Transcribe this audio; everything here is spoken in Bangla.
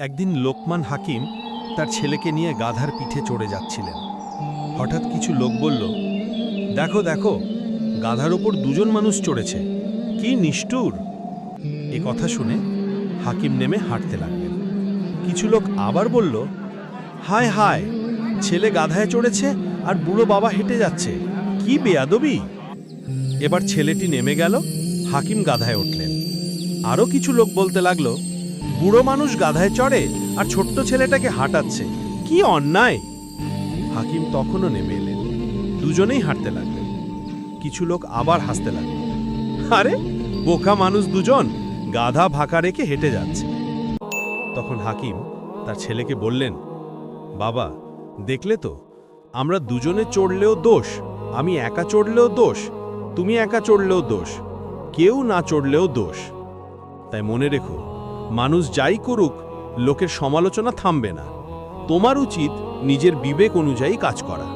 একদিন লোকমান হাকিম তার ছেলেকে নিয়ে গাধার পিঠে চড়ে যাচ্ছিলেন। হঠাৎ কিছু লোক বলল, দেখো দেখো, গাধার ওপর দুজন মানুষ চড়েছে, কি নিষ্ঠুর। এ কথা শুনে হাকিম নেমে হাঁটতে লাগলেন। কিছু লোক আবার বলল, হায় হায়, ছেলে গাধায় চড়েছে আর বুড়ো বাবা হেঁটে যাচ্ছে, কি বেয়াদবি। এবার ছেলেটি নেমে গেল, হাকিম গাধায় উঠলেন। আরও কিছু লোক বলতে লাগলো, বুড়ো মানুষ গাধায় চড়ে আর ছোট্ট ছেলেটাকে হাঁটাচ্ছে, কি অন্যায়। হাকিম তখনও নেমে এলেন, দুজনেই হাঁটতে লাগলেন। কিছু লোক আবার হাসতে লাগল, আরে বোকা মানুষ দুজন গাধা ফাঁকা রেখে হেঁটে যাচ্ছে। তখন হাকিম তার ছেলেকে বললেন, বাবা দেখলে তো, আমরা দুজনে চড়লেও দোষ, আমি একা চড়লেও দোষ, তুমি একা চড়লেও দোষ, কেউ না চড়লেও দোষ। তাই মনে রেখো, মানুষ যাই করুক, লোকের সমালোচনা থামবে না। তোমার উচিত নিজের বিবেক অনুযায়ী কাজ করা।